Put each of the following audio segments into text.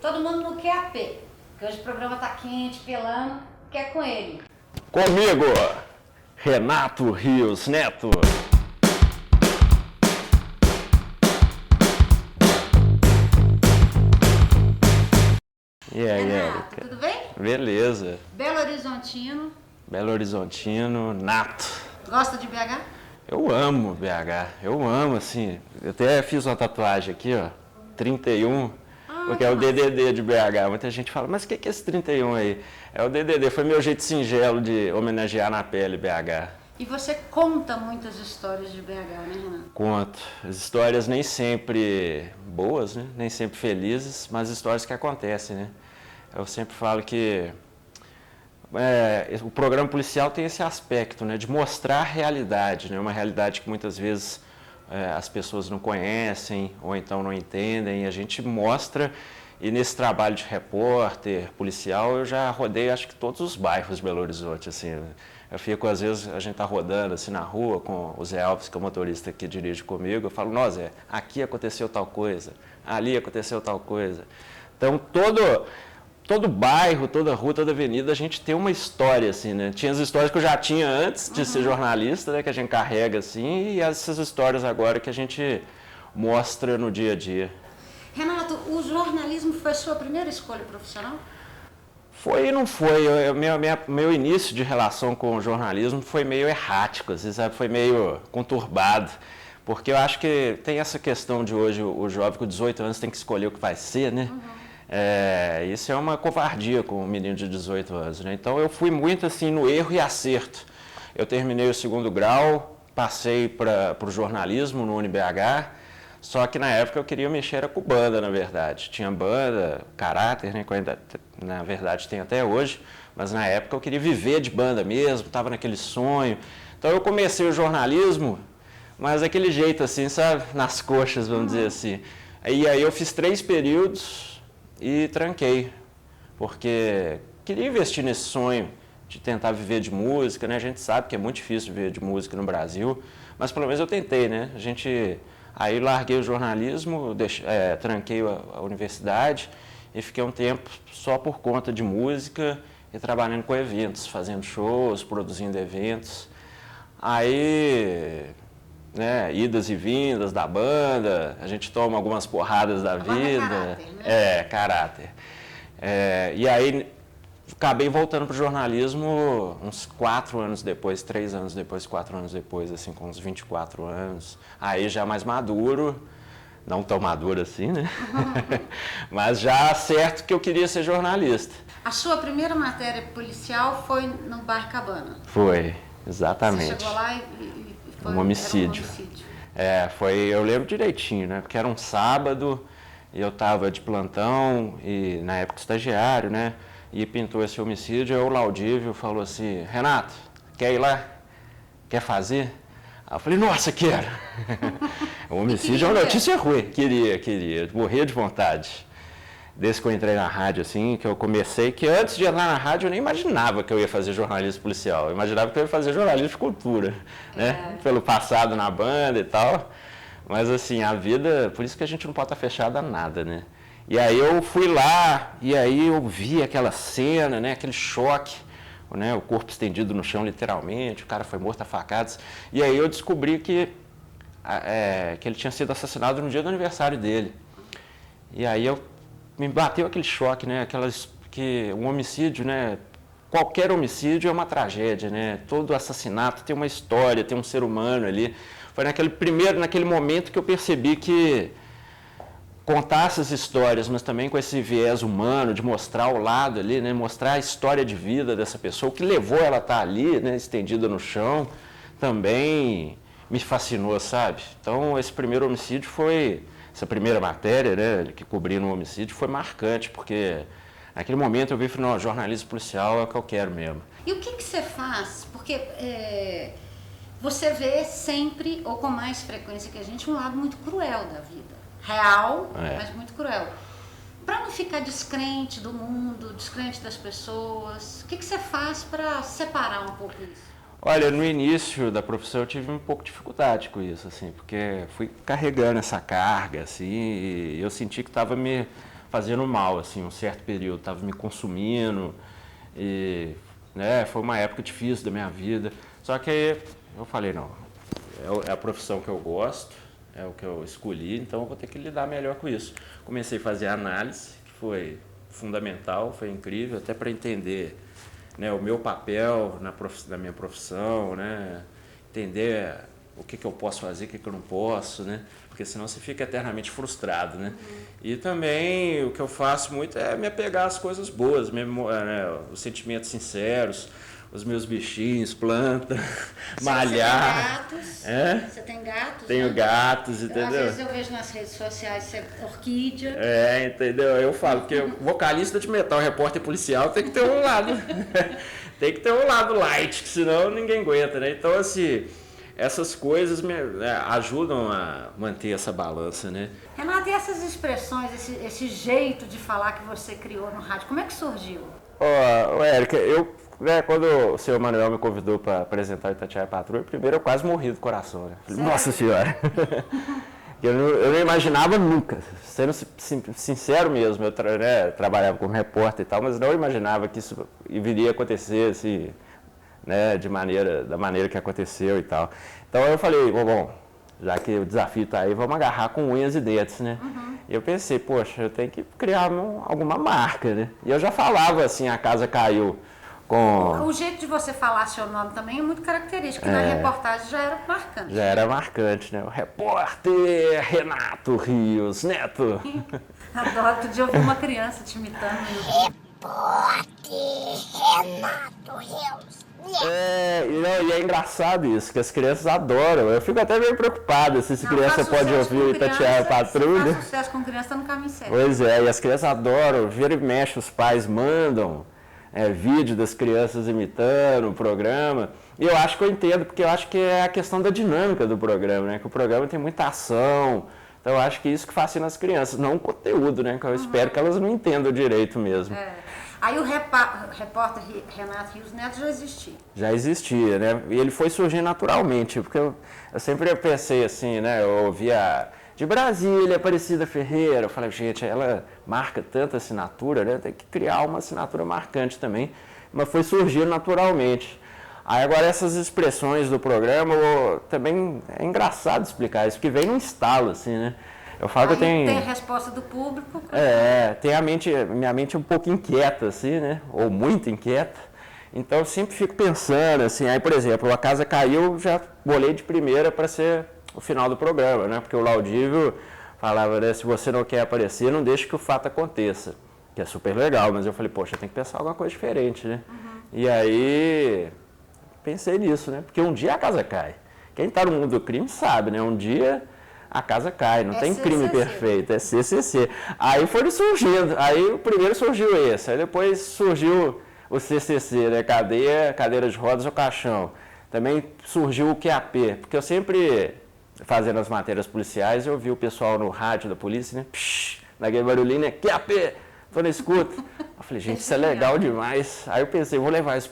Todo mundo no QAP, porque hoje o programa tá quente, pelando, quer com ele. Comigo, Renato Rios Neto. E aí, Renato, Érica? tudo bem? Beleza. Belo Horizontino, Belo Horizontino, nato. gosta de BH? Eu amo BH, eu amo, assim. Eu até fiz uma tatuagem aqui, ó, 31, porque é o DDD de BH. Muita gente fala, mas o que é esse 31 aí? É o DDD, foi meu jeito singelo de homenagear na pele BH. E você conta muitas histórias de BH, né, Renato? Conto. As histórias nem sempre boas, né? Nem sempre felizes, mas histórias que acontecem, né? Eu sempre falo que o programa policial tem esse aspecto, né? De mostrar a realidade, né? Uma realidade que muitas vezes as pessoas não conhecem ou então não entendem. E a gente mostra, e nesse trabalho de repórter policial, eu já rodei acho que todos os bairros de Belo Horizonte, assim, né? Eu fico, às vezes, a gente tá rodando assim na rua com o Zé Alves, que é o motorista que dirige comigo, eu falo, não, Zé, aqui aconteceu tal coisa, ali aconteceu tal coisa. Então, todo bairro, toda rua, toda avenida, a gente tem uma história, assim, né? Tinha as histórias que eu já tinha antes de ser jornalista, né? Que a gente carrega, assim, e essas histórias agora que a gente mostra no dia a dia. Renato, o jornalismo foi a sua primeira escolha profissional? Foi e não foi. Meu início de relação com o jornalismo foi meio errático, assim, sabe? Foi meio conturbado. Porque eu acho que tem essa questão de hoje, o jovem com 18 anos tem que escolher o que vai ser, né? Isso é uma covardia com um menino de 18 anos, né? Então eu fui muito assim no erro e acerto. Eu terminei o segundo grau, passei para o jornalismo no UniBH, só que na época eu queria mexer com banda, na verdade. Tinha banda, caráter, né, que eu ainda, na verdade, tem até hoje, mas na época eu queria viver de banda mesmo, estava naquele sonho. Então eu comecei o jornalismo, mas daquele jeito assim, sabe, nas coxas, vamos dizer assim. E aí eu fiz 3 períodos e tranquei, porque queria investir nesse sonho de tentar viver de música, né? A gente sabe que é muito difícil viver de música no Brasil, mas pelo menos eu tentei, né? Aí larguei o jornalismo, tranquei a universidade e fiquei um tempo só por conta de música e trabalhando com eventos, fazendo shows, produzindo eventos. Aí, né, idas e vindas da banda, a gente toma algumas porradas da vida. Caráter, né? Caráter. E aí acabei voltando para o jornalismo uns 4 anos depois, 3 anos depois, 4 anos depois, assim, com uns 24 anos. Aí já mais maduro, não tão maduro assim, né? Mas já certo que eu queria ser jornalista. A sua primeira matéria policial foi no Bar Cabana. Foi, exatamente. Você chegou lá e foi Um homicídio. Era um homicídio. Eu lembro direitinho, né? Porque era um sábado e eu estava de plantão e na época estagiário, né? E pintou esse homicídio, aí o Laudívio falou assim, Renato, quer ir lá? Quer fazer? Aí eu falei, nossa, quero! O homicídio é uma notícia ruim. Queria, morria de vontade. Desde que eu entrei na rádio, assim, que eu comecei, que antes de entrar na rádio eu nem imaginava que eu ia fazer jornalismo policial. Eu imaginava que eu ia fazer jornalismo de cultura, né? Pelo passado na banda e tal. Mas assim, a vida, por isso que a gente não pode estar fechado a nada, né? E aí eu fui lá, e aí eu vi aquela cena, né, aquele choque, né, o corpo estendido no chão literalmente, o cara foi morto a facadas. E aí eu descobri que ele tinha sido assassinado no dia do aniversário dele. E aí me bateu aquele choque, né, que um homicídio, né, qualquer homicídio é uma tragédia, né? Todo assassinato tem uma história, tem um ser humano ali. Foi naquele momento que eu percebi que contar essas histórias, mas também com esse viés humano, de mostrar o lado ali, né? Mostrar a história de vida dessa pessoa, o que levou ela a estar ali, né? Estendida no chão, também me fascinou, sabe? Então, esse primeiro homicídio essa primeira matéria, né, que cobri no homicídio, foi marcante, porque naquele momento eu vi que no jornalismo policial é o que eu quero mesmo. E o que você faz? Porque você vê sempre, ou com mais frequência que a gente, um lado muito cruel da vida. Real, mas muito cruel. Para não ficar descrente do mundo, descrente das pessoas, o que você faz para separar um pouco isso? Olha, no início da profissão eu tive um pouco de dificuldade com isso, assim, porque fui carregando essa carga, assim, e eu senti que estava me fazendo mal, assim, um certo período, estava me consumindo e, né, foi uma época difícil da minha vida. Só que aí eu falei, não, é a profissão que eu gosto, é o que eu escolhi, então eu vou ter que lidar melhor com isso. Comecei a fazer análise, que foi fundamental, foi incrível, até para entender, né, o meu papel na minha profissão, né, entender o que eu posso fazer, o que eu não posso, né? Porque senão você fica eternamente frustrado, né? E também o que eu faço muito é me apegar às coisas boas, mesmo, né, os sentimentos sinceros, os meus bichinhos, planta, malhar. Você tem gatos? É? Você tem gatos? Tenho, né, gatos, entendeu? Às vezes eu vejo nas redes sociais orquídea. Entendeu? Eu falo que vocalista de metal, repórter policial, tem que ter um lado. Tem que ter um lado light, que senão ninguém aguenta, né? Então, assim, essas coisas ajudam a manter essa balança, né? Renato, e essas expressões, esse jeito de falar que você criou no rádio, como é que surgiu? Érica, quando o senhor Manuel me convidou para apresentar o Itatiaia Patrulha, primeiro eu quase morri do coração, né? Falei, nossa senhora! Eu não imaginava nunca, sendo sincero mesmo, eu trabalhava como repórter e tal, mas não imaginava que isso viria a acontecer assim, né, da maneira que aconteceu e tal. Então eu falei, bom, já que o desafio está aí, vamos agarrar com unhas e dentes, né? E eu pensei, poxa, eu tenho que criar alguma marca, né? E eu já falava assim, a casa caiu. O jeito de você falar seu nome também é muito característico, na reportagem já era marcante. Já era marcante, né? O repórter Renato Rios Neto. Adoro, outro dia eu vi uma criança te imitando. Repórter Renato Rios Neto. E é engraçado isso, que as crianças adoram. Eu fico até meio preocupado se criança pode ouvir o Itatiaia Patrulha. Se faz sucesso com criança, tá no caminho certo. Pois é, e as crianças adoram, vira e mexe, os pais mandam vídeo das crianças imitando o programa. E eu acho que eu entendo, porque eu acho que é a questão da dinâmica do programa, né? Que o programa tem muita ação. Então eu acho que isso que fascina as crianças, não o conteúdo, né? Que eu espero que elas não entendam direito mesmo. Aí o repórter Renato Rios Neto já existia. Já existia, né? E ele foi surgindo naturalmente, porque eu sempre pensei assim, né? Eu ouvia de Brasília, Aparecida Ferreira. Eu falei, gente, ela marca tanta assinatura, né? Tem que criar uma assinatura marcante também. Mas foi surgindo naturalmente. Aí agora essas expressões do programa, também é engraçado explicar isso, porque vem num estalo, assim, né? Eu falo que eu tenho... Tem a resposta do público. Tem minha mente um pouco inquieta, assim, né? Ou muito inquieta. Então eu sempre fico pensando, assim, aí, por exemplo, a casa caiu, já bolei de primeira para ser o final do programa, né? Porque o Laudívio falava, né? Se você não quer aparecer, não deixe que o fato aconteça. Que é super legal, mas eu falei, poxa, tem que pensar alguma coisa diferente, né? E aí pensei nisso, né? Porque um dia a casa cai. Quem está no mundo do crime sabe, né? Um dia a casa cai, não tem crime perfeito, é CCC. Aí foram surgindo, aí o primeiro surgiu esse, aí depois surgiu o CCC, né? Cadeira de rodas ou caixão. Também surgiu o QAP, porque eu sempre, fazendo as matérias policiais, eu vi o pessoal no rádio da polícia, né? Psh, naquele barulhinho, né? QAP, tô na escuta. Eu falei, gente, isso é legal demais. Aí eu pensei, vou levar isso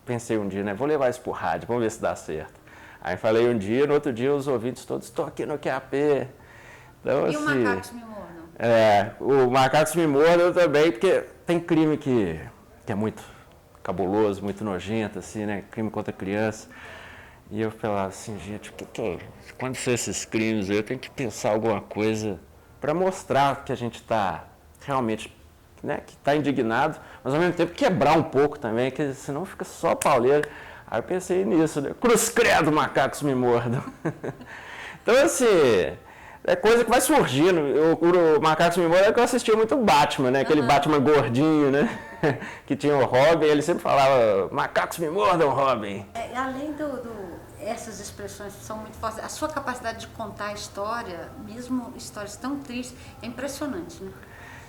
pensei um dia, né? Vou levar isso pro rádio, vamos ver se dá certo. Aí falei um dia, no outro dia os ouvintes todos, estou aqui no QAP. Então, e assim, o Macacos Me Mordam? O Macacos Me Mordam também, porque tem crime que é muito cabuloso, muito nojento, assim, né? Crime contra criança. E eu falava assim, gente, quando são esses crimes, eu tenho que pensar alguma coisa para mostrar que a gente está realmente, né, que está indignado, mas ao mesmo tempo quebrar um pouco também, que senão fica só pauleira. Aí eu pensei nisso, né? Cruz credo, macacos me mordam. Então, assim, é coisa que vai surgindo. O Macacos me mordam é que eu assistia muito Batman, né? Aquele Batman gordinho, né? Que tinha o Robin, ele sempre falava, macacos me mordam, Robin. Além essas expressões são muito fortes, a sua capacidade de contar a história, mesmo histórias tão tristes, é impressionante, né?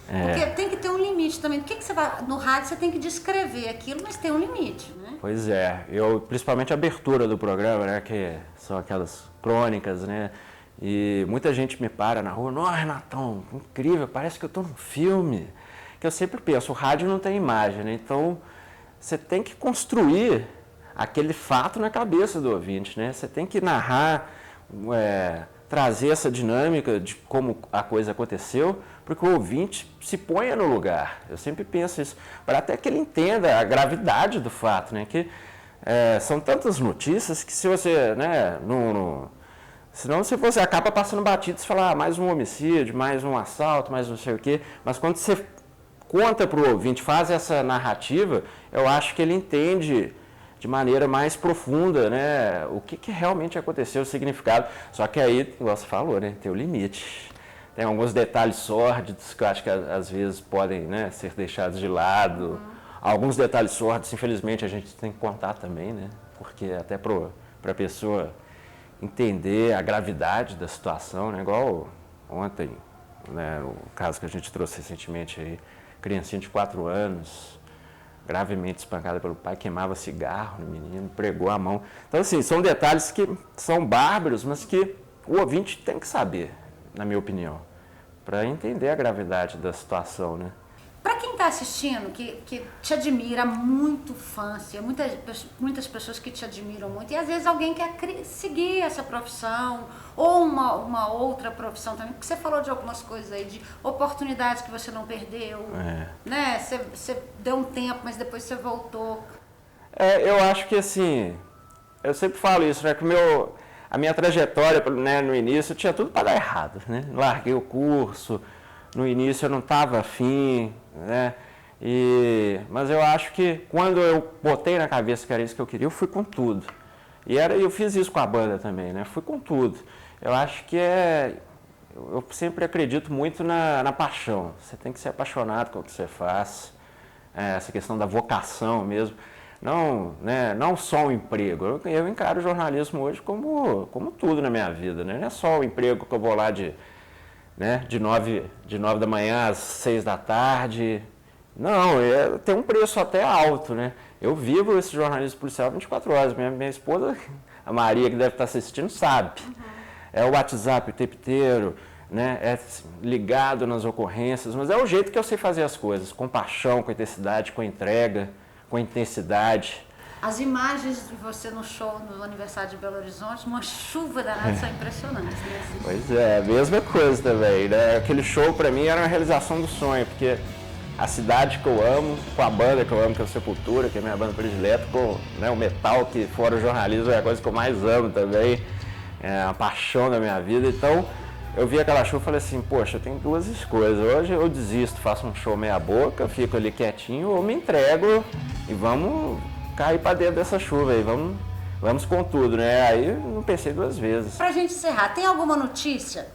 Porque tem que ter um limite também. O que você vai. No rádio você tem que descrever aquilo, mas tem um limite, né? Pois é, principalmente a abertura do programa, né? Que são aquelas crônicas, né? E muita gente me para na rua, nossa, Renatão, incrível, parece que eu estou num filme. Que eu sempre penso, o rádio não tem imagem, né? Então você tem que construir aquele fato na cabeça do ouvinte, né? Você tem que narrar, trazer essa dinâmica de como a coisa aconteceu, porque o ouvinte se ponha no lugar. Eu sempre penso isso, para até que ele entenda a gravidade do fato, né? Que são tantas notícias que se você, né, senão se você acaba passando batido, você fala, mais um homicídio, mais um assalto, mais não sei o quê, mas quando você conta para o ouvinte, faz essa narrativa, eu acho que ele entende de maneira mais profunda, né, o que realmente aconteceu, o significado. Só que aí, igual você falou, né, tem o limite. Tem alguns detalhes sórdidos que eu acho que às vezes podem, né, ser deixados de lado. Alguns detalhes sórdidos, infelizmente, a gente tem que contar também, né, porque até para a pessoa entender a gravidade da situação, né, igual ontem, né, o caso que a gente trouxe recentemente aí, criancinha de 4 anos, gravemente espancada pelo pai, queimava cigarro no menino, pregou a mão. Então, assim, são detalhes que são bárbaros, mas que o ouvinte tem que saber, na minha opinião, para entender a gravidade da situação, né? Para quem está assistindo, que te admira, muito fã, muitas pessoas que te admiram muito, e às vezes alguém quer seguir essa profissão, ou uma outra profissão também, porque você falou de algumas coisas aí, de oportunidades que você não perdeu, né? Você deu um tempo, mas depois você voltou. Eu acho que assim, eu sempre falo isso, né? Que a minha trajetória, né, no início tinha tudo para dar errado, né? Larguei o curso, no início eu não estava afim, né? Mas eu acho que quando eu botei na cabeça que era isso que eu queria, eu fui com tudo. E eu fiz isso com a banda também, né? Fui com tudo. Eu acho que eu sempre acredito muito na paixão. Você tem que ser apaixonado com o que você faz. Essa questão da vocação mesmo. Não, né, não só o emprego. Eu encaro o jornalismo hoje como tudo na minha vida, né? Não é só o emprego que eu vou lá de 9 da manhã às 6 da tarde. Não, tem um preço até alto, né? Eu vivo esse jornalismo policial 24 horas. Minha esposa, a Maria, que deve estar assistindo, sabe. É o WhatsApp o tempo inteiro, né? É ligado nas ocorrências, mas é o jeito que eu sei fazer as coisas, com paixão, com intensidade, com entrega, com intensidade. As imagens de você no show no aniversário de Belo Horizonte, uma chuva danada, são impressionantes, né? Pois é, a mesma coisa também, né? Aquele show pra mim era uma realização do sonho, porque a cidade que eu amo, com a banda que eu amo, que é o Sepultura, que é a minha banda predileta, com, né, o metal, que fora o jornalismo é a coisa que eu mais amo também, é a paixão da minha vida. Então, eu vi aquela chuva e falei assim, poxa, eu tenho duas escolhas. Hoje eu desisto, faço um show meia boca, fico ali quietinho, ou me entrego e vamos cair para dentro dessa chuva aí, vamos com tudo, né? Aí eu não pensei duas vezes. Pra gente encerrar, tem alguma notícia,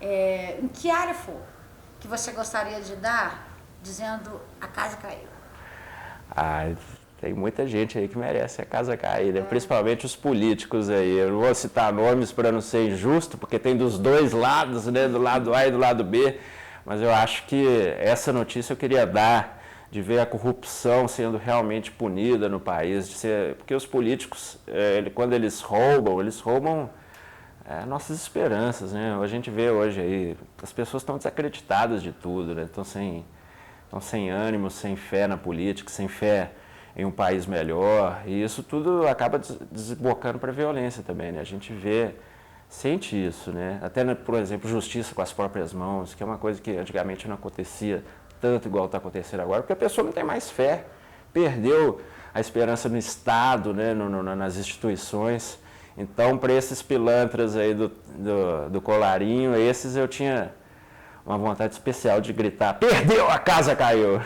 em que área for, que você gostaria de dar, dizendo a casa caiu? Tem muita gente aí que merece a casa cair, né? Principalmente os políticos aí. Eu não vou citar nomes para não ser injusto, porque tem dos dois lados, né? Do lado A e do lado B. Mas eu acho que essa notícia eu queria dar, de ver a corrupção sendo realmente punida no país, porque os políticos, quando eles roubam nossas esperanças, né? A gente vê hoje aí, as pessoas estão desacreditadas de tudo, né? Estão sem ânimo, sem fé na política, sem fé em um país melhor, e isso tudo acaba desembocando para a violência também, né? A gente sente isso, né? Até, por exemplo, justiça com as próprias mãos, que é uma coisa que antigamente não acontecia tanto igual está acontecendo agora, porque a pessoa não tem mais fé, perdeu a esperança no Estado, né, nas instituições. Então, para esses pilantras aí do colarinho, esses eu tinha uma vontade especial de gritar, perdeu, a casa caiu!